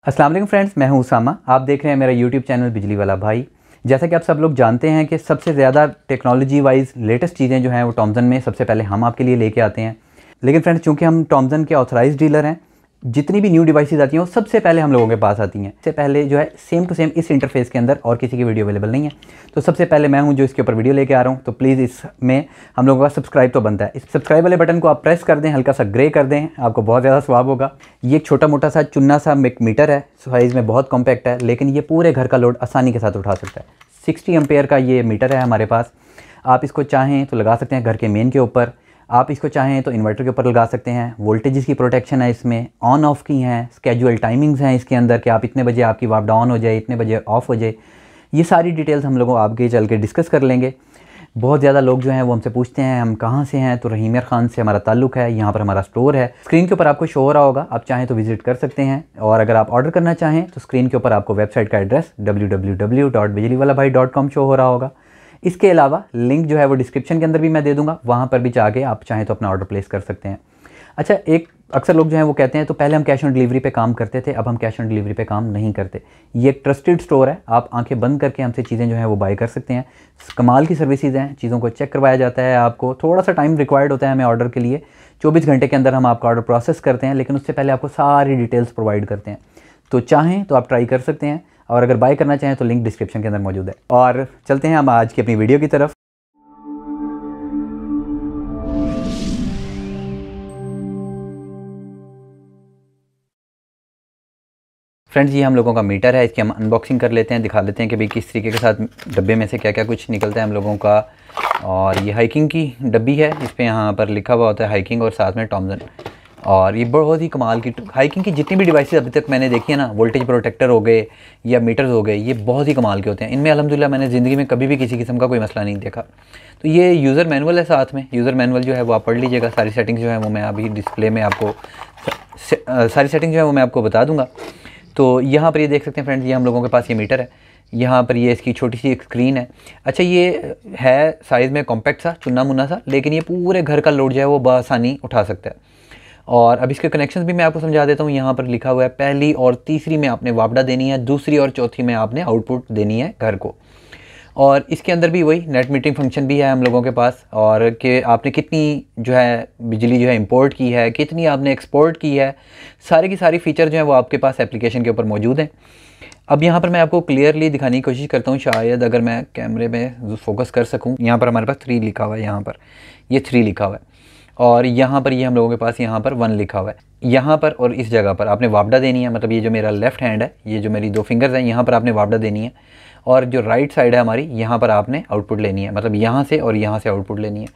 अस्सलाम वालेकुम फ्रेंड्स, मैं हूं उसामा। आप देख रहे हैं मेरा यूट्यूब चैनल बिजली वाला भाई। जैसा कि आप सब लोग जानते हैं कि सबसे ज़्यादा टेक्नोलॉजी वाइज लेटेस्ट चीज़ें जो हैं वो टॉमसन में सबसे पहले हम आपके लिए लेके आते हैं। लेकिन फ्रेंड्स, चूँकि हम टॉमसन के ऑथराइज्ड डीलर हैं, जितनी भी न्यू डिवाइसेस आती हैं वो सबसे पहले हम लोगों के पास आती हैं। इससे पहले जो है सेम टू सेम इस इंटरफेस के अंदर और किसी की वीडियो अवेलेबल नहीं है। तो सबसे पहले मैं हूं जो इसके ऊपर वीडियो लेके आ रहा हूं। तो प्लीज़ इसमें हम लोगों का सब्सक्राइब तो बनता है। इस सब्सक्राइब वाले बटन को आप प्रेस कर दें, हल्का सा ग्रे कर दें, आपको बहुत ज़्यादा स्वाब होगा। ये एक छोटा मोटा सा चुन्ना सा मीटर है, साइज़ में बहुत कॉम्पैक्ट है, लेकिन ये पूरे घर का लोड आसानी के साथ उठा सकता है। 60 एम्पेयर का ये मीटर है हमारे पास। आप इसको चाहें तो लगा सकते हैं घर के मेन के ऊपर, आप इसको चाहें तो इन्वर्टर के ऊपर लगा सकते हैं। वोल्टेजेस की प्रोटेक्शन है इसमें, ऑन ऑफ की हैं, स्केड्यूल टाइमिंग्स हैं इसके अंदर कि आप इतने बजे आपकी वापडा ऑन हो जाए, इतने बजे ऑफ हो जाए। ये सारी डिटेल्स हम लोगों आगे चल के डिस्कस कर लेंगे। बहुत ज़्यादा लोग जो हैं वो हमसे पूछते हैं हम कहाँ से हैं, तो रहीम यार खान से हमारा ताल्लुक़ है। यहाँ पर हमारा स्टोर है, स्क्रीन के ऊपर आपको शो हो रहा होगा, आप चाहें तो विज़िट कर सकते हैं। और अगर आप ऑर्डर करना चाहें तो स्क्रीन के ऊपर आपको वेबसाइट का एड्रेस www.bijliwalabhai.com शो हो रहा होगा। इसके अलावा लिंक जो है वो डिस्क्रिप्शन के अंदर भी मैं दे दूंगा, वहाँ पर भी जाके आप चाहें तो अपना ऑर्डर प्लेस कर सकते हैं। अच्छा, एक अक्सर लोग जो हैं वो कहते हैं तो पहले हम कैश ऑन डिलीवरी पे काम करते थे, अब हम कैश ऑन डिलीवरी पे काम नहीं करते। ये एक ट्रस्टेड स्टोर है, आप आंखें बंद करके हमसे चीज़ें जो हैं वो बाय कर सकते हैं। कमाल की सर्विसेज हैं, चीज़ों को चेक करवाया जाता है। आपको थोड़ा सा टाइम रिक्वायर्ड होता है हमें ऑर्डर के लिए, 24 घंटे के अंदर हम आपका ऑर्डर प्रोसेस करते हैं, लेकिन उससे पहले आपको सारी डिटेल्स प्रोवाइड करते हैं। तो चाहें तो आप ट्राई कर सकते हैं, और अगर बाय करना चाहें तो लिंक डिस्क्रिप्शन के अंदर मौजूद है। और चलते हैं हम आज की अपनी वीडियो की तरफ। फ्रेंड्स, ये हम लोगों का मीटर है, इसकी हम अनबॉक्सिंग कर लेते हैं, दिखा लेते हैं कि भाई किस तरीके के साथ डब्बे में से क्या क्या कुछ निकलता है हम लोगों का। और ये हाइकिंग की डब्बी है, इस पर यहाँ पर लिखा हुआ होता है हाइकिंग और साथ में टॉमसन। और ये बहुत ही कमाल की हाइकिंग की जितनी भी डिवाइसेस अभी तक मैंने देखी है ना, वोल्टेज प्रोटेक्टर हो गए या मीटर्स हो गए, ये बहुत ही कमाल के होते हैं। इनमें अल्हम्दुलिल्लाह मैंने ज़िंदगी में कभी भी किसी किस्म का कोई मसला नहीं देखा। तो ये यूज़र मैनुअल है, साथ में यूज़र मैनुअल जो है वो आप पढ़ लीजिएगा। सारी सेटिंग्स जो है वो मैं अभी डिस्प्ले में आपको सारी सेटिंग जो है वो मैं आपको बता दूँगा। तो यहाँ पर ये देख सकते हैं फ्रेंड्स, ये हम लोगों के पास ये मीटर है। यहाँ पर ये इसकी छोटी सी एक स्क्रीन है। अच्छा, ये है साइज़ में कॉम्पैक्ट सा, चुन्ना मुन्ना सा, लेकिन ये पूरे घर का लोड जो है वो बआसानी उठा सकता है। और अब इसके कनेक्शंस भी मैं आपको समझा देता हूँ। यहाँ पर लिखा हुआ है पहली और तीसरी में आपने वापडा देनी है, दूसरी और चौथी में आपने आउटपुट देनी है घर को। और इसके अंदर भी वही नेट मीटरिंग फंक्शन भी है हम लोगों के पास, और कि आपने कितनी जो है बिजली जो है इंपोर्ट की है, कितनी आपने एक्सपोर्ट की है, सारी की सारी फीचर जो है वो आपके पास एप्लीकेशन के ऊपर मौजूद हैं। अब यहाँ पर मैं आपको क्लियरली दिखाने की कोशिश करता हूँ, शायद अगर मैं कैमरे में फोकस कर सकूँ। यहाँ पर हमारे पास 3 लिखा हुआ है, यहाँ पर ये 3 लिखा हुआ है, और यहाँ पर ये हम लोगों के पास यहाँ पर 1 लिखा हुआ है। यहाँ पर और इस जगह पर आपने वापडा देनी है, मतलब ये जो मेरा लेफ़्ट हैंड है, ये जो मेरी 2 फिंगर्स हैं, यहाँ पर आपने वापडा देनी है। और जो राइट साइड है हमारी, यहाँ पर आपने आउटपुट लेनी है, मतलब यहाँ से और यहाँ से आउटपुट लेनी है।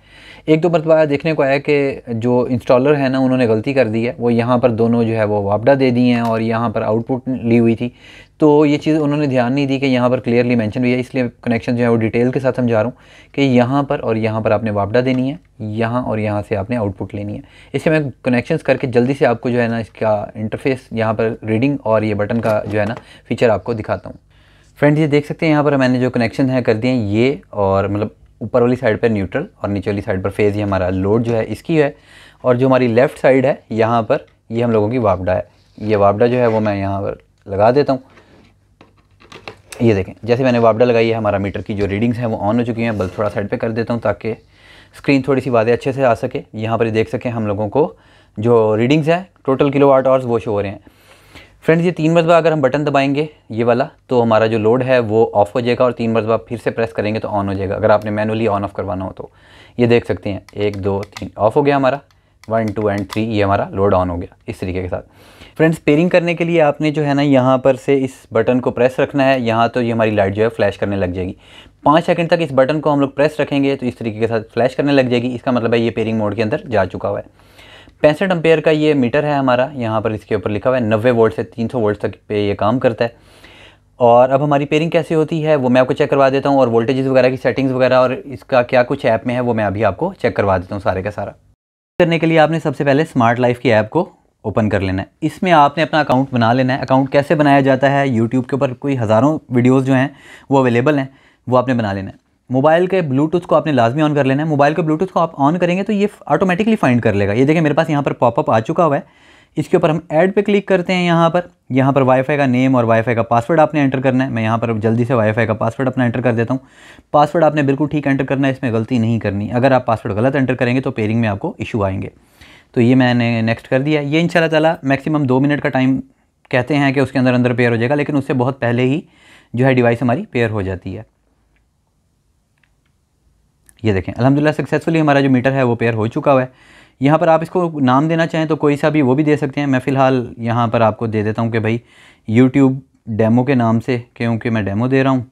एक दो मरतबा देखने को आया कि जो इंस्टॉलर है ना, उन्होंने गलती कर दी है, वो यहाँ पर दोनों जो है वो वापडा दे दी हैं और यहाँ पर आउटपुट ली हुई थी। तो ये चीज़ उन्होंने ध्यान नहीं दी कि यहाँ पर क्लियरली मेंशन भी है, इसलिए कनेक्शन जो है वो डिटेल के साथ समझा रहा हूँ कि यहाँ पर और यहाँ पर आपने वापडा देनी है, यहाँ और यहाँ से आपने आउटपुट लेनी है। इससे मैं कनेक्शंस करके जल्दी से आपको जो है ना इसका इंटरफेस, यहाँ पर रीडिंग और ये बटन का जो है ना फीचर आपको दिखाता हूँ। फ्रेंड्स, ये देख सकते हैं यहाँ पर मैंने जो कनेक्शन है कर दिए हैं ये, और मतलब ऊपर वाली साइड पर न्यूट्रल और नीचे वाली साइड पर फेज़, ये हमारा लोड जो है इसकी है। और जो हमारी लेफ़्ट साइड है यहाँ पर, ये हम लोगों की वापडा है। ये वापडा जो है वो मैं यहाँ पर लगा देता हूँ। ये देखें, जैसे मैंने वापडा लगाई है, हमारा मीटर की जो रीडिंग्स हैं वो ऑन हो चुकी हैं। बल्ब थोड़ा साइड पे कर देता हूँ ताकि स्क्रीन थोड़ी सी वाज़ेह अच्छे से आ सके। यहाँ पर देख सकें हम लोगों को जो रीडिंग्स हैं टोटल किलोवाट आवर्स वो शो हो रहे हैं। फ्रेंड्स, ये 3 मरतबा अगर हम बटन दबाएंगे ये वाला, तो हमारा जो लोड है वो ऑफ़ हो जाएगा, और 3 मरतबा फिर से प्रेस करेंगे तो ऑन हो जाएगा, अगर आपने मैनुअली ऑन ऑफ़ करवाना हो तो। ये देख सकते हैं 1 2 3 ऑफ़ हो गया हमारा, 1 2 एंड 3 ये हमारा लोड ऑन हो गया इस तरीके के साथ। फ्रेंड्स, पेयरिंग करने के लिए आपने जो है ना यहाँ पर से इस बटन को प्रेस रखना है, यहाँ तो ये हमारी लाइट जो है फ्लैश करने लग जाएगी। 5 सेकंड तक इस बटन को हम लोग प्रेस रखेंगे तो इस तरीके के साथ फ्लैश करने लग जाएगी। इसका मतलब है ये पेयरिंग मोड के अंदर जा चुका हुआ है। 65 एम्पेयर का ये मीटर है हमारा, यहाँ पर इसके ऊपर लिखा हुआ है 90 वोल्ट से 300 वोल्ट तक पे ये काम करता है। और अब हमारी पेयरिंग कैसे होती है वो मैं आपको चेक करवा देता हूँ, और वोल्टेजेस वगैरह की सेटिंग्स वगैरह और इसका क्या कुछ ऐप में है वो मैं अभी आपको चेक करवा देता हूँ सारे का सारा। करने के लिए आपने सबसे पहले स्मार्ट लाइफ की ऐप को ओपन कर लेना है। इसमें आपने अपना अकाउंट बना लेना है। अकाउंट कैसे बनाया जाता है, यूट्यूब के ऊपर कोई हज़ारों वीडियोज़ जो हैं वो अवेलेबल हैं, वो आपने बना लेना है। मोबाइल के ब्लूटूथ को आपने लाजमी ऑन कर लेना है। मोबाइल के ब्लूटूथ को आप ऑन करेंगे तो ये ऑटोमेटिकली फाइंड कर लेगा। ये देखें मेरे पास यहाँ पर पॉपअप आ चुका हुआ है इसके ऊपर हम ऐड पे क्लिक करते हैं। यहाँ पर वाईफाई का नेम और वाईफाई का पासवर्ड आपने एंटर करना है। मैं यहाँ पर जल्दी से वाईफाई का पासवर्ड अपना एंटर कर देता हूँ। पासवर्ड आपने बिल्कुल ठीक एंटर करना है, इसमें गलती नहीं करनी। अगर आप पासवर्ड गलत एंटर करेंगे तो पेयरिंग में आपको इशू आएंगे। तो ये मैंने नेक्स्ट कर दिया। ये इंशाल्लाह ताला मैक्सिमम 2 मिनट का टाइम कहते हैं कि उसके अंदर पेयर हो जाएगा, लेकिन उससे बहुत पहले ही जो है डिवाइस हमारी पेयर हो जाती है। ये देखें अल्हम्दुलिल्लाह सक्सेसफुली हमारा जो मीटर है वो पेयर हो चुका हुआ है। यहाँ पर आप इसको नाम देना चाहें तो कोई सा भी वो भी दे सकते हैं। मैं फ़िलहाल यहाँ पर आपको दे देता हूँ कि भाई यूट्यूब डेमो के नाम से, क्योंकि मैं डेमो दे रहा हूँ।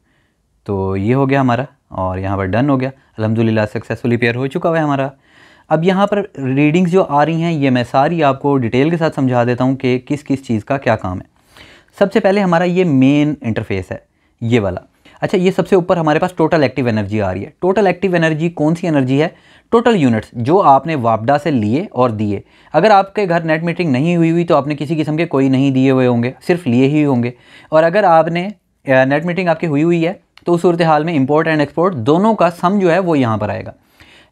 तो ये हो गया हमारा और यहाँ पर डन हो गया। अल्हम्दुलिल्लाह सक्सेसफुली पेयर हो चुका हुआ है हमारा। अब यहाँ पर रीडिंग्स जो आ रही हैं ये मैं सारी आपको डिटेल के साथ समझा देता हूँ कि किस किस चीज़ का क्या काम है। सबसे पहले हमारा ये मेन इंटरफेस है ये वाला। अच्छा, ये सबसे ऊपर हमारे पास टोटल एक्टिव एनर्जी आ रही है। टोटल एक्टिव एनर्जी कौन सी एनर्जी है? टोटल यूनिट्स जो आपने वापडा से लिए और दिए। अगर आपके घर नेट मीटरिंग नहीं हुई तो आपने किसी किस्म के कोई नहीं दिए हुए होंगे, सिर्फ लिए ही होंगे। और अगर आपने नेट मीटरिंग आपकी हुई है तो उस सूरत हाल में इंपोर्ट एंड एक्सपोर्ट दोनों का सम जो है वो यहाँ पर आएगा।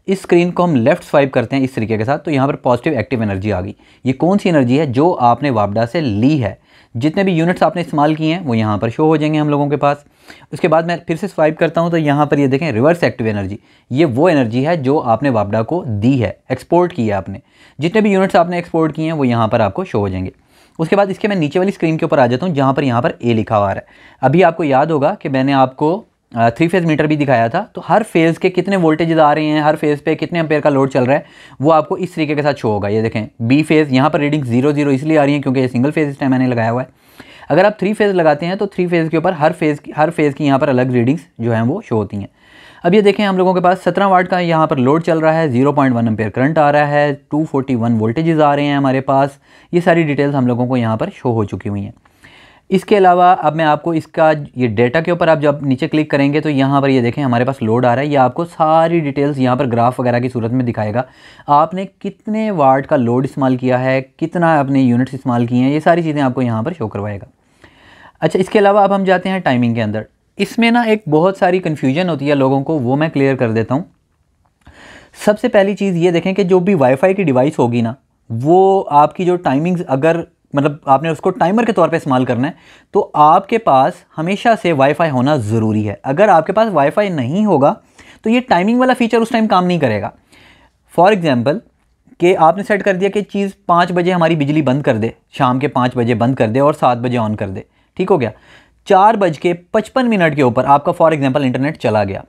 इस स्क्रीन को हम लेफ़्ट स्वाइप करते हैं इस तरीके के साथ, तो यहाँ पर पॉजिटिव एक्टिव एनर्जी आ गई। ये कौन सी एनर्जी है? जो आपने वापडा से ली है। जितने भी यूनिट्स आपने इस्तेमाल किए हैं वो यहाँ पर शो हो जाएंगे हम लोगों के पास। उसके बाद मैं फिर से स्वाइप करता हूँ तो यहाँ पर ये देखें रिवर्स एक्टिव एनर्जी। ये वो एनर्जी है जो आपने वापडा को दी है, एक्सपोर्ट की है आपने। जितने भी यूनिट्स आपने एक्सपोर्ट किए हैं वो यहाँ पर आपको शो हो जाएंगे। उसके बाद इसके मैं नीचे वाली स्क्रीन के ऊपर आ जाता हूँ जहाँ पर यहाँ पर ए लिखा हुआ है। अभी आपको याद होगा कि मैंने आपको 3 फेज़ मीटर भी दिखाया था। तो हर फेज़ के कितने वोल्टेज आ रहे हैं, हर फेज़ पे कितने एम्पेयर का लोड चल रहा है, वो आपको इस तरीके के साथ शो होगा। ये देखें बी फेज़, यहाँ पर रीडिंग 0 0 इसलिए आ रही है क्योंकि ये सिंगल फेज़ इस टाइम मैंने लगाया हुआ है। अगर आप 3 फेज़ लगाते हैं तो 3 फेज़ के ऊपर हर फेज़ की यहाँ पर अलग रीडिंग्स जो हैं वो शो होती हैं। अब ये देखें हम लोगों के पास 17 वाट का यहाँ पर लोड चल रहा है, 0.1 एम्पेयर करंट आ रहा है, 241 वोल्टेजेस आ रहे हैं हमारे पास। ये सारी डिटेल्स हम लोगों को यहाँ पर शो हो चुकी हुई हैं। इसके अलावा अब मैं आपको इसका ये डेटा के ऊपर आप जब नीचे क्लिक करेंगे तो यहाँ पर ये देखें हमारे पास लोड आ रहा है। ये आपको सारी डिटेल्स यहाँ पर ग्राफ वगैरह की सूरत में दिखाएगा। आपने कितने वाट का लोड इस्तेमाल किया है, कितना आपने यूनिट्स इस्तेमाल किए हैं, ये सारी चीज़ें आपको यहाँ पर शो करवाएगा। अच्छा, इसके अलावा अब हम जाते हैं टाइमिंग के अंदर। इसमें ना एक बहुत सारी कन्फ्यूजन होती है लोगों को, वो मैं क्लियर कर देता हूँ। सबसे पहली चीज़ ये देखें कि जो भी वाईफाई की डिवाइस होगी ना, वो आपकी जो टाइमिंग्स अगर मतलब आपने उसको टाइमर के तौर पे इस्तेमाल करना है तो आपके पास हमेशा से वाईफाई होना ज़रूरी है। अगर आपके पास वाईफाई नहीं होगा तो ये टाइमिंग वाला फीचर उस टाइम काम नहीं करेगा। फॉर एग्जांपल कि आपने सेट कर दिया कि चीज़ 5 बजे हमारी बिजली बंद कर दे, शाम के 5 बजे बंद कर दे और 7 बजे ऑन कर दे, ठीक हो गया। 4:55 के ऊपर आपका फॉर एग्जांपल इंटरनेट चला गया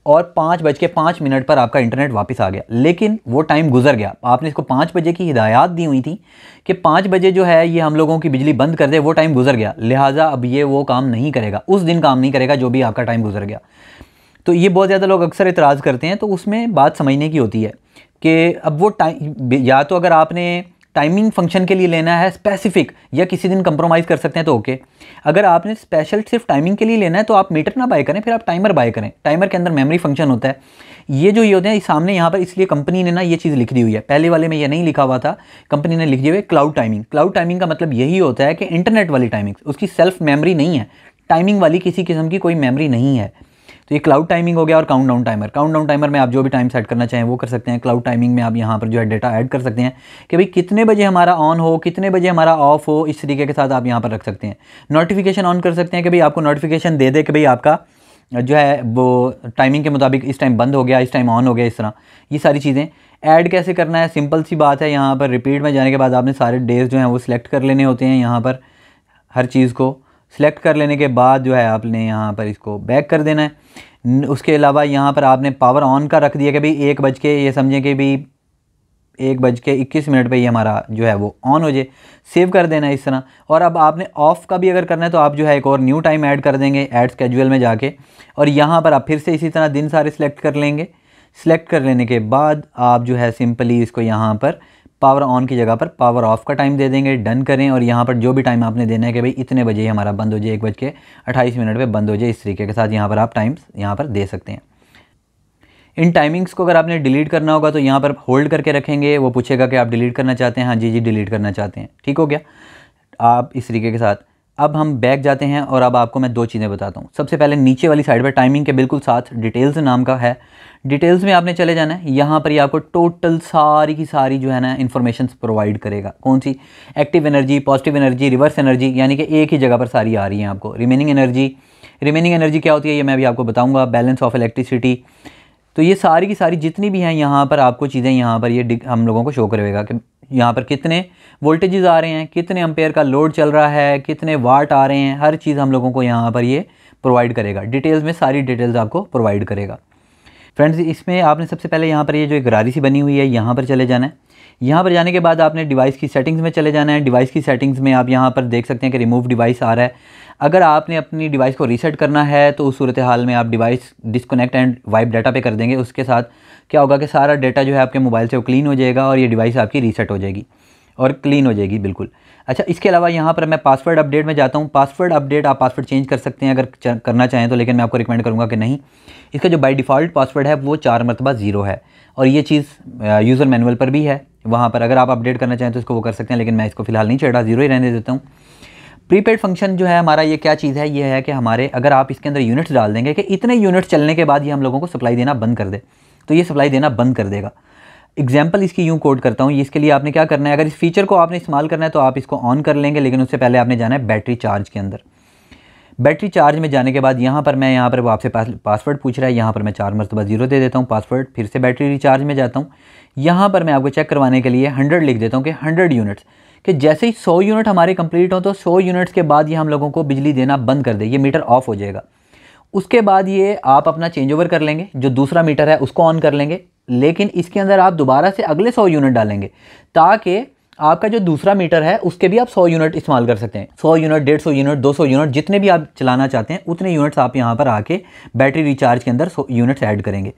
और 5:05 पर आपका इंटरनेट वापस आ गया, लेकिन वो टाइम गुजर गया। आपने इसको 5 बजे की हिदायत दी हुई थी कि 5 बजे जो है ये हम लोगों की बिजली बंद कर दे, वो टाइम गुजर गया, लिहाजा अब ये वो काम नहीं करेगा, उस दिन काम नहीं करेगा जो भी आपका टाइम गुजर गया। तो ये बहुत ज़्यादा लोग अक्सर इतराज़ करते हैं। तो उसमें बात समझने की होती है कि अब वो टाइम या तो अगर आपने टाइमिंग फंक्शन के लिए लेना है स्पेसिफिक, या किसी दिन कंप्रोमाइज़ कर सकते हैं तो ओके। अगर आपने स्पेशल सिर्फ टाइमिंग के लिए लेना है तो आप मीटर ना बाय करें, फिर आप टाइमर बाय करें। टाइमर के अंदर मेमोरी फंक्शन होता है। ये जो ये होते हैं सामने यहाँ पर, इसलिए कंपनी ने ना ये चीज़ लिख दी हुई है। पहले वाले में ये नहीं लिखा हुआ था, कंपनी ने लिख दिया हुआ है क्लाउड टाइमिंग। क्लाउड टाइमिंग का मतलब यही होता है कि इंटरनेट वाली टाइमिंग, उसकी सेल्फ मेमोरी नहीं है, टाइमिंग वाली किसी किस्म की कोई मेमोरी नहीं है। तो ये क्लाउड टाइमिंग हो गया। और काउंटडाउन टाइमर, काउंटडाउन टाइमर में आप जो भी टाइम सेट करना चाहें वो कर सकते हैं। क्लाउड टाइमिंग में आप यहाँ पर जो है डेटा ऐड कर सकते हैं कि भाई कितने बजे हमारा ऑन हो, कितने बजे हमारा ऑफ हो, इस तरीके के साथ आप यहाँ पर रख सकते हैं। नोटिफिकेशन ऑन कर सकते हैं कि भाई आपको नोटिफिकेशन दे दे कि भाई आपका जो है वो टाइमिंग के मुताबिक इस टाइम बंद हो गया, इस टाइम ऑन हो गया, इस तरह ये सारी चीज़ें। ऐड कैसे करना है, सिंपल सी बात है। यहाँ पर रिपीट में जाने के बाद आपने सारे डेज जो हैं वो सिलेक्ट कर लेने होते हैं। यहाँ पर हर चीज़ को सिलेक्ट कर लेने के बाद जो है आपने यहाँ पर इसको बैक कर देना है। उसके अलावा यहाँ पर आपने पावर ऑन का रख दिया कि भाई 1 बज के, ये समझें कि भाई 1:21 पे ये हमारा जो है वो ऑन हो जाए, सेव कर देना है इस तरह। और अब आपने ऑफ़ का भी अगर करना है तो आप जो है एक और न्यू टाइम ऐड कर देंगे ऐड स्केड्यूल में जाके, और यहाँ पर आप फिर से इसी तरह दिन सारे सिलेक्ट कर लेंगे। सिलेक्ट कर लेने के बाद आप जो है सिंपली इसको यहाँ पर पावर ऑन की जगह पर पावर ऑफ का टाइम दे देंगे, डन करें। और यहाँ पर जो भी टाइम आपने देना है कि भाई इतने बजे हमारा बंद हो जाए, 1:28 पे बंद हो जाए, इस तरीके के साथ यहाँ पर आप टाइम्स यहाँ पर दे सकते हैं। इन टाइमिंग्स को अगर आपने डिलीट करना होगा तो यहाँ पर होल्ड करके रखेंगे, वो पूछेगा कि आप डिलीट करना चाहते हैं, हाँ जी डिलीट करना चाहते हैं, ठीक हो गया। आप इस तरीके के साथ अब हम बैक जाते हैं और अब आपको मैं 2 चीज़ें बताता हूँ। सबसे पहले नीचे वाली साइड पर टाइमिंग के बिल्कुल साथ डिटेल्स नाम का है, डिटेल्स में आपने चले जाना है। यहाँ पर ये आपको टोटल सारी की सारी जो है ना इन्फॉर्मेशन प्रोवाइड करेगा। कौन सी? Active energy, positive energy, reverse energy, यानी कि एक ही जगह पर सारी आ रही हैं आपको। रिमेनिंग एनर्जी क्या होती है ये मैं भी आपको बताऊँगा। बैलेंस ऑफ इलेक्ट्रिसिटी, तो ये सारी की सारी जितनी भी हैं यहाँ पर आपको चीज़ें यहाँ पर ये हम लोगों को शो करेगा कि यहाँ पर कितने वोल्टेजेस आ रहे हैं, कितने एम्पेयर का लोड चल रहा है, कितने वाट आ रहे हैं, हर चीज़ हम लोगों को यहाँ पर ये प्रोवाइड करेगा। डिटेल्स में सारी डिटेल्स आपको प्रोवाइड करेगा। फ्रेंड्स, इसमें आपने सबसे पहले यहाँ पर ये जो एक गरारी सी बनी हुई है यहाँ पर चले जाना है। यहाँ पर जाने के बाद आपने डिवाइस की सेटिंग्स में चले जाना है। डिवाइस की सेटिंग्स में आप यहाँ पर देख सकते हैं कि रिमूव डिवाइस आ रहा है। अगर आपने अपनी डिवाइस को रीसेट करना है तो उस सूरत हाल में आप device disconnect and wipe data पे कर देंगे। उसके साथ क्या होगा कि सारा डाटा जो है आपके मोबाइल से वो क्लीन हो जाएगा और ये डिवाइस आपकी रीसेट हो जाएगी और क्लीन हो जाएगी बिल्कुल। अच्छा, इसके अलावा यहाँ पर मैं पासवर्ड अपडेट में जाता हूँ। पासवर्ड अपडेट आप पासवर्ड चेंज कर सकते हैं अगर करना चाहें तो, लेकिन मैं आपको रिकमेंड करूँगा कि नहीं। इसका जो बाय डिफ़ॉल्ट पासवर्ड है वो 4 मरतबा 0 है और ये चीज़ यूज़र मैनुअल पर भी है। वहाँ पर अगर आप अपडेट करना चाहें तो इसको वो कर सकते हैं, लेकिन मैं इसको फ़िलहाल नहीं छेड़ा, 0 ही रहने देता हूँ। प्रीपेड फंक्शन जो है हमारा, ये क्या चीज़ है? ये है कि हमारे अगर आप इसके अंदर यूनिट्स डाल देंगे कि इतने यूनिट्स चलने के बाद ये हम लोगों को सप्लाई देना बंद कर दे, तो ये सप्लाई देना बंद कर देगा। एग्जाम्पल इसकी यूँ कोड करता हूँ। इसके लिए आपने क्या करना है, अगर इस फीचर को आपने इस्तेमाल करना है तो आप इसको ऑन कर लेंगे, लेकिन उससे पहले आपने जाना है बैटरी चार्ज के अंदर। बैटरी चार्ज में जाने के बाद यहाँ पर वो आपसे पासवर्ड पूछ रहा है। यहाँ पर मैं 4 मरतबा 0 दे देता हूँ पासवर्ड। फिर से बैटरी रिचार्ज में जाता हूँ। यहाँ पर मैं आपको चेक करवाने के लिए 100 लिख देता हूँ कि 100 यूनिट्स, कि जैसे ही 100 यूनिट हमारे कंप्लीट हो तो 100 यूनिट्स के बाद ये हम लोगों को बिजली देना बंद कर दे, ये मीटर ऑफ हो जाएगा। उसके बाद ये आप अपना चेंज ओवर कर लेंगे, जो दूसरा मीटर है उसको ऑन कर लेंगे, लेकिन इसके अंदर आप दोबारा से अगले 100 यूनिट डालेंगे ताकि आपका जो दूसरा मीटर है उसके भी आप 100 यूनिट इस्तेमाल कर सकते हैं। 100 यूनिट, 150 यूनिट, 200 यूनिट, जितने भी आप चलाना चाहते हैं उतने यूनिट्स आप यहाँ पर आके बैटरी रिचार्ज के अंदर 100 यूनिट्स ऐड करेंगे।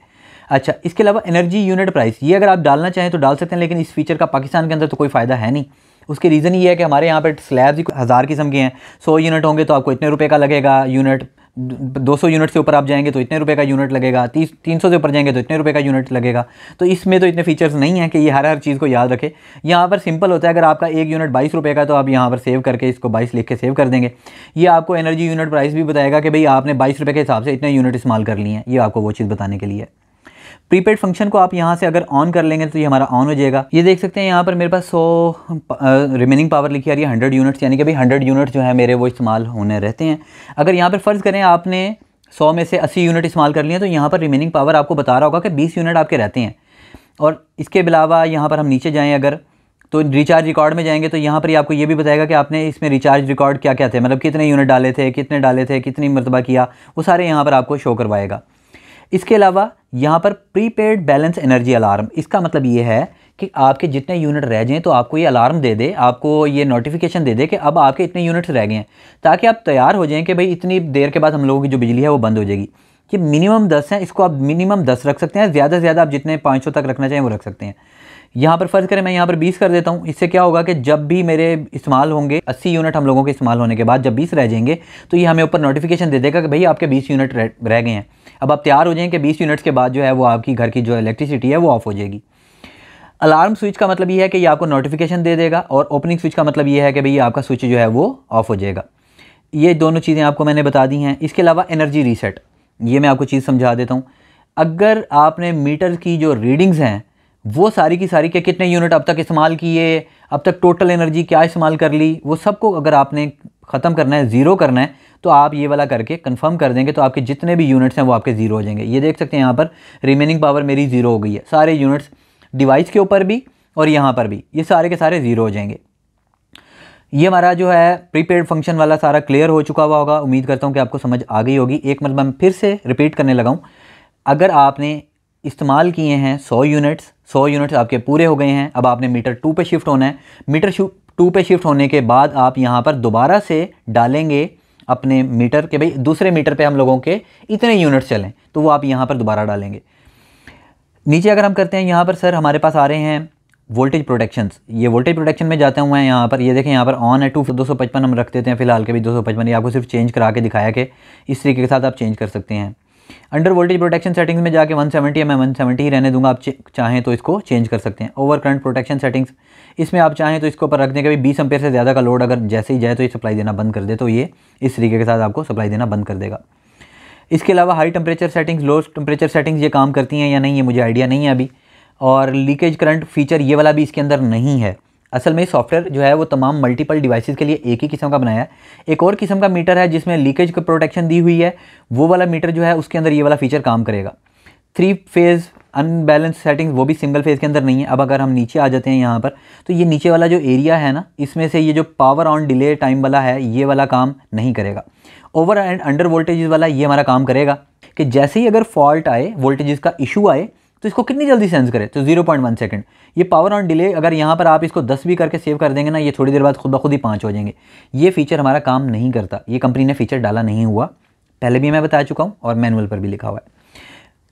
अच्छा, इसके अलावा एनर्जी यूनिट प्राइस, ये अगर आप डालना चाहें तो डाल सकते हैं, लेकिन इस फीचर का पाकिस्तान के अंदर तो कोई फ़ायदा है नहीं। उसकी रीज़न ये है कि हमारे यहाँ पर स्लैब्स 1000 किस्म के हैं। 100 यूनिट होंगे तो आपको इतने रुपए का लगेगा यूनिट, 200 यूनिट से ऊपर आप जाएंगे तो इतने रुपए का यूनिट लगेगा, 300 से ऊपर जाएंगे तो इतने रुपए का यूनिट लगेगा। तो इसमें तो इतने फीचर्स नहीं हैं कि ये हर चीज़ को याद रखे। यहाँ पर सिंपल होता है, अगर आपका एक यूनिट 22 रुपये का तो आप यहाँ पर सेव करके इसको 22 लिख के सेव कर देंगे। ये आपको एनर्जी यूनिट प्राइस भी बताएगा कि भाई आपने 22 रुपये के हिसाब से इतने यूनिट इस्तेमाल कर लिए हैं। ये आपको वो चीज़ बताने के लिए है। प्रीपेड फंक्शन को आप यहाँ से अगर ऑन कर लेंगे तो ये हमारा ऑन हो जाएगा। ये देख सकते हैं यहाँ पर मेरे पास 100 रिमेनिंग पावर लिखी आ रही है, 100 यूनिट्स, यानी कि भाई 100 यूनिट जो है मेरे वो इस्तेमाल होने रहते हैं। अगर यहाँ पर फ़र्ज़ करें आपने 100 में से 80 यूनिट इस्तेमाल कर लिए तो यहाँ पर रिमेनिंग पावर आपको बता रहा होगा कि 20 यूनिट आपके रहते हैं। और इसके अलावा यहाँ पर हम नीचे जाएँ अगर, तो रिचार्ज रिकॉर्ड में जाएंगे तो यहाँ पर आपको ये भी बताएगा कि आपने इसमें रिचार्ज रिकॉर्ड क्या क्या थे, मतलब कितने यूनिट डाले थे, कितनी मरतबा किया, वो सारे यहाँ पर आपको शो करवाएगा। इसके अलावा यहाँ पर प्रीपेड बैलेंस एनर्जी अलार्म, इसका मतलब ये है कि आपके जितने यूनिट रह जाएँ तो आपको ये अलार्म दे दे, आपको ये नोटिफिकेशन दे दे कि अब आपके इतने यूनिट्स रह गए हैं, ताकि आप तैयार हो जाएं कि भाई इतनी देर के बाद हम लोगों की जो बिजली है वो बंद हो जाएगी। ये मिनिमम 10 है, इसको आप मिनिमम 10 रख सकते हैं, ज़्यादा से ज़्यादा आप जितने 500 तक रखना चाहें वो रख सकते हैं। यहाँ पर फ़र्ज़ करें मैं यहाँ पर 20 कर देता हूँ। इससे क्या होगा कि जब भी मेरे इस्तेमाल होंगे 80 यूनिट हम लोगों के इस्तेमाल होने के बाद जब 20 रह जाएंगे तो ये हमें ऊपर नोटिफिकेशन दे देगा कि भाई आपके 20 यूनिट रह गए हैं। अब आप तैयार हो जाएं कि 20 यूनिट्स के बाद जो है वो आपकी घर की जो इलेक्ट्रिसिटी है वो ऑफ हो जाएगी। अलार्म स्विच का मतलब ये है कि ये आपको नोटिफिकेशन दे देगा, और ओपनिंग स्विच का मतलब ये है कि भाई आपका स्विच जो है वो ऑफ हो जाएगा। ये दोनों चीज़ें आपको मैंने बता दी हैं। इसके अलावा एनर्जी रीसेट, ये मैं आपको चीज़ समझा देता हूँ। अगर आपने मीटर की जो रीडिंग्स हैं वो सारी की सारी के कितने यूनिट अब तक इस्तेमाल किए, अब तक टोटल एनर्जी क्या इस्तेमाल कर ली, वो सबको अगर आपने ख़त्म करना है, ज़ीरो करना है, तो आप ये वाला करके कंफर्म कर देंगे तो आपके जितने भी यूनिट्स हैं वो आपके ज़ीरो हो जाएंगे। ये देख सकते हैं यहाँ पर रिमेनिंग पावर मेरी ज़ीरो हो गई है। सारे यूनिट्स डिवाइस के ऊपर भी और यहाँ पर भी ये सारे के सारे ज़ीरो हो जाएंगे। ये हमारा जो है प्रीपेड फंक्शन वाला सारा क्लियर हो चुका हुआ होगा। उम्मीद करता हूँ कि आपको समझ आ गई होगी। एक मतलब मैं फिर से रिपीट करने लगा हूँ। अगर आपने इस्तेमाल किए हैं 100 यूनिट्स आपके पूरे हो गए हैं, अब आपने मीटर 2 पे शिफ्ट होना है। मीटर 2 पे शिफ्ट होने के बाद आप यहाँ पर दोबारा से डालेंगे अपने मीटर के भाई दूसरे मीटर पे हम लोगों के इतने यूनिट्स चलें, तो वो आप यहाँ पर दोबारा डालेंगे। नीचे अगर हम करते हैं यहाँ पर सर हमारे पास आ रहे हैं वोल्टेज प्रोटेक्शंस। ये वोल्टेज प्रोटेक्शन में जाते हुए हैं यहाँ पर, ये देखें यहाँ पर ऑन है 255 हम रख देते हैं फ़िलहाल के भी 255। ये आपको सिर्फ चेंज करा के दिखाया कि इस तरीके के साथ आप चेंज कर सकते हैं। अंडर वोल्टेज प्रोटेक्शन सेटिंग्स में जाके 170 है, मैं 170 ही रहने दूंगा। आप चाहें तो इसको चेंज कर सकते हैं। ओवर करंट प्रोटेक्शन सेटिंग्स, इसमें आप चाहें तो इसको ऊपर रख दें कि 20 एम्पेयर से ज़्यादा का लोड अगर जैसे ही जाए तो ये सप्लाई देना बंद कर दे, तो ये इस तरीके के साथ आपको सप्लाई देना बंद कर देगा। इसके अलावा high temperature settings, low temperature settings ये काम करती हैं या नहीं, ये मुझे आइडिया नहीं है अभी। और लीकेज करंट फीचर ये वाला भी इसके अंदर नहीं है। असल में सॉफ्टवेयर जो है वो तमाम मल्टीपल डिवाइसेस के लिए एक ही किस्म का बनाया है। एक और किस्म का मीटर है जिसमें लीकेज की प्रोटेक्शन दी हुई है, वो वाला मीटर जो है उसके अंदर ये वाला फीचर काम करेगा। 3 फेज़ अनबैलेंस सेटिंग्स वो भी सिंगल फेज़ के अंदर नहीं है। अब अगर हम नीचे आ जाते हैं यहाँ पर, तो ये नीचे वाला जो एरिया है ना, इसमें से ये जो पावर ऑन डिले टाइम वाला है, ये वाला काम नहीं करेगा। ओवर एंड अंडर वोल्टेजेस वाला ये हमारा काम करेगा कि जैसे ही अगर फॉल्ट आए, वोल्टेजेस का इशू आए, तो इसको कितनी जल्दी सेंस करे, तो 0.1 सेकंड। ये पावर ऑन डिले अगर यहाँ पर आप इसको 10 भी करके सेव कर देंगे ना, ये थोड़ी देर बाद खुद ब खुद ही 5 हो जाएंगे। ये फीचर हमारा काम नहीं करता, ये कंपनी ने फीचर डाला नहीं हुआ, पहले भी मैं बता चुका हूँ और मैनुअल पर भी लिखा हुआ है।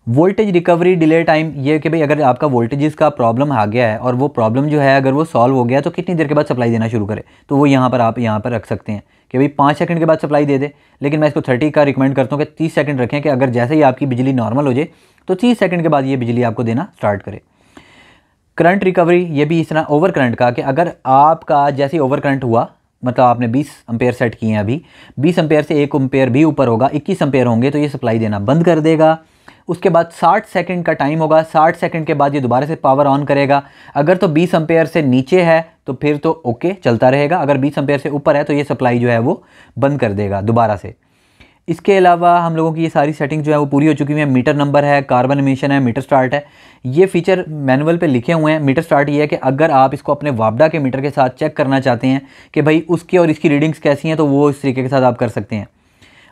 वोल्टेज रिकवरी डिले टाइम, ये कि भाई अगर आपका वोल्टेजेस का प्रॉब्लम आ गया है और वो प्रॉब्लम जो है अगर वो सॉल्व हो गया तो कितनी देर के बाद सप्लाई देना शुरू करे, तो वो यहाँ पर आप यहाँ पर रख सकते हैं कि भाई 5 सेकंड के बाद सप्लाई दे दे। लेकिन मैं इसको 30 का रिकमेंड करता हूँ कि 30 सेकंड रखें कि अगर जैसे ही आपकी बिजली नॉर्मल हो जाए तो 30 सेकंड के बाद ये बिजली आपको देना स्टार्ट करे। करंट रिकवरी, ये भी इस तरह ओवर करंट का कि अगर आपका जैसे ही ओवर करंट हुआ, मतलब आपने 20 एम्पेयर सेट किए हैं, अभी 20 एम्पेयर से 1 एम्पेयर भी ऊपर होगा, 21 एम्पेयर होंगे तो ये सप्लाई देना बंद कर देगा। उसके बाद 60 सेकंड का टाइम होगा, 60 सेकंड के बाद ये दोबारा से पावर ऑन करेगा। अगर तो 20 एम्पेयर से नीचे है तो फिर तो ओके चलता रहेगा, अगर 20 एम्पेयर से ऊपर है तो ये सप्लाई जो है वो बंद कर देगा दोबारा से। इसके अलावा हम लोगों की ये सारी सेटिंग जो है वो पूरी हो चुकी हुई है। मीटर नंबर है, कार्बन एमिशन है, मीटर स्टार्ट है। ये फीचर मैनुअल पे लिखे हुए हैं। मीटर स्टार्ट ये है कि अगर आप इसको अपने वापडा के मीटर के साथ चेक करना चाहते हैं कि भाई उसकी और इसकी रीडिंग्स कैसी हैं, तो वो इस तरीके के साथ आप कर सकते हैं।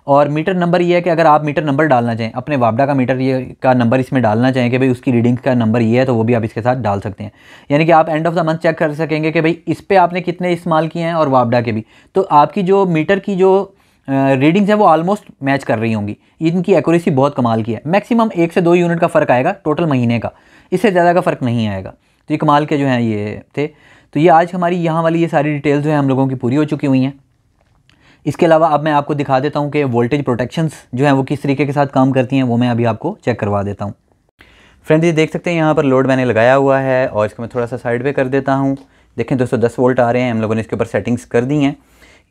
और मीटर नंबर ये है कि अगर आप मीटर नंबर डालना चाहें, अपने वापडा का मीटर ये का नंबर इसमें डालना चाहें कि भाई उसकी रीडिंग का नंबर ये है, तो वो भी आप इसके साथ डाल सकते हैं। यानी कि आप end of the month check कर सकेंगे कि भाई इस पे आपने कितने इस्तेमाल किए हैं और वापडा के भी, तो आपकी जो मीटर की जो रीडिंग्स है वो ऑलमोस्ट मैच कर रही होंगी। इनकी एक्यूरेसी बहुत कमाल की है। मैक्सिमम 1 से 2 यूनिट का फ़र्क आएगा टोटल महीने का, इससे ज़्यादा का फ़र्क नहीं आएगा। तो ये कमाल के जो हैं ये थे। तो ये आज हमारी यहाँ वाली ये सारी डिटेल्स जो है हम लोगों की पूरी हो चुकी हुई हैं। इसके अलावा अब मैं आपको दिखा देता हूँ कि वोल्टेज प्रोटेक्शंस जो हैं वो किस तरीके के साथ काम करती हैं, वो मैं अभी आपको चेक करवा देता हूँ। फ्रेंड्स ये देख सकते हैं यहाँ पर लोड मैंने लगाया हुआ है और इसको मैं थोड़ा सा साइड पे कर देता हूँ। देखें 210 वोल्ट आ रहे हैं। हम लोगों ने इसके ऊपर सेटिंग्स कर दी हैं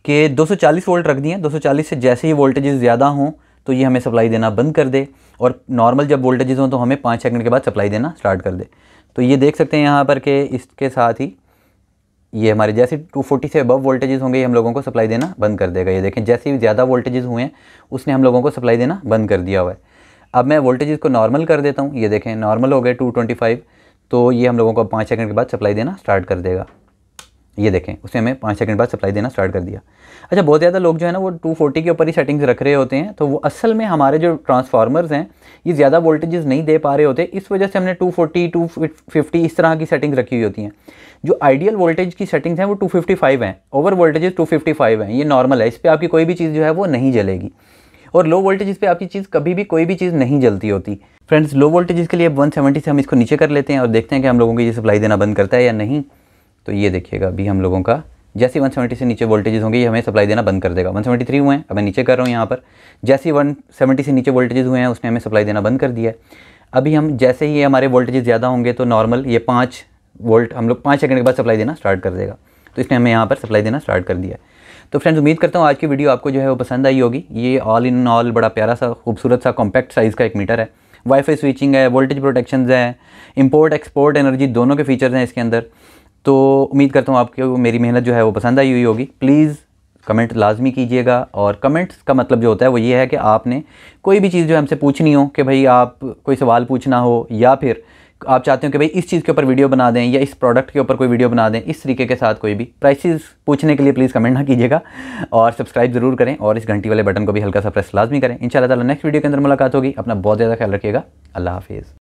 कि 240 वोल्ट रख दिए। 240 से जैसे ही वोल्टेजेस ज़्यादा हों तो ये हमें सप्लाई देना बंद कर दे, और नॉर्मल जब वोल्टेजेस हों तो हमें 5 सेकंड के बाद सप्लाई देना स्टार्ट कर दे। तो ये देख सकते हैं यहाँ पर कि इसके साथ ही ये हमारे जैसे 240 से अबव वोल्टेजेस होंगे, ये हम लोगों को सप्लाई देना बंद कर देगा। ये देखें जैसे ही ज़्यादा वोल्टेजेस हुए हैं उसने हम लोगों को सप्लाई देना बंद कर दिया हुआ है। अब मैं वोल्टेजेस को नॉर्मल कर देता हूँ। ये देखें नॉर्मल हो गए 225, तो ये हम लोगों को 5 सेकंड के बाद सप्लाई देना स्टार्ट कर देगा। ये देखें उसने हमें 5 सेकंड बाद सप्लाई देना स्टार्ट कर दिया। अच्छा, बहुत ज़्यादा लोग जो है ना वो 240 के ऊपर ही सेटिंग्स रख रहे होते हैं, तो वो असल में हमारे जो ट्रांसफार्मर्स हैं ये ज़्यादा वोल्टेजेस नहीं दे पा रहे होते, इस वजह से हमने 240 250 इस तरह की सेटिंग्स रखी हुई होती हैं। जो आइडियल वोल्टेज की सेटिंग्स हैं वो 255 हैं, ओवर वोल्टेजेस 255 हैं, ये नॉर्मल है। इस पर आपकी कोई भी चीज़ जो है वो नहीं जलेगी, और लो वोल्टेज पे आपकी चीज़ कभी भी कोई भी चीज़ नहीं जलती होती। फ्रेंड्स लो वोल्टेज के लिए 170 से हम इसको नीचे कर लेते हैं और देखते हैं कि हम लोगों को ये सप्लाई देना बंद करता है या नहीं। तो ये देखिएगा अभी हम लोगों का जैसे 170 से नीचे वोल्टेजेस होंगे ये हमें सप्लाई देना बंद कर देगा। 173 हुए हैं, अब मैं नीचे कर रहा हूँ यहाँ पर। जैसे 170 से नीचे वोल्टेजेस हुए हैं उसने हमें सप्लाई देना बंद कर दिया है। अभी हम जैसे ही हमारे वोल्टेजेस ज़्यादा होंगे तो नॉर्मल ये 5 वोल्ट हम लोग 5 सेकंड के बाद सप्लाई देना स्टार्ट कर देगा। तो इसने हमें यहाँ पर सप्लाई देना स्टार्ट कर दिया है। तो फ्रेंड्स उम्मीद करता हूँ आज की वीडियो आपको जो है वो पसंद आई होगी। ये ऑल इन ऑल बड़ा प्यारा सा खूबसूरत सा कॉम्पैक्ट साइज़ का एक मीटर है। वाईफाई स्विचिंग है, वोल्टेज प्रोटेक्शन है, इंपोर्ट एक्सपोर्ट एनर्जी दोनों के फीचर्स हैं इसके अंदर। तो उम्मीद करता हूँ आपको मेरी मेहनत जो है वो पसंद आई हुई होगी। प्लीज़ कमेंट लाजमी कीजिएगा, और कमेंट्स का मतलब जो होता है वो ये है कि आपने कोई भी चीज़ जो हमसे पूछनी हो, कि भाई आप कोई सवाल पूछना हो, या फिर आप चाहते हो कि भाई इस चीज़ के ऊपर वीडियो बना दें या इस प्रोडक्ट के ऊपर कोई वीडियो बना दें, इस तरीके के साथ कोई भी प्राइसेस पूछने के लिए प्लीज़ कमेंट ना कीजिएगा, और सब्सक्राइब ज़रूर करें और इस घंटी वाले बटन को भी हल्का सा प्रेस लाजमी करें। इंशाल्लाह ताला नेक्स्ट वीडियो के अंदर मुलाकात होगी। अपना बहुत ज़्यादा ख्याल रखिएगा। अल्लाह हाफिज़।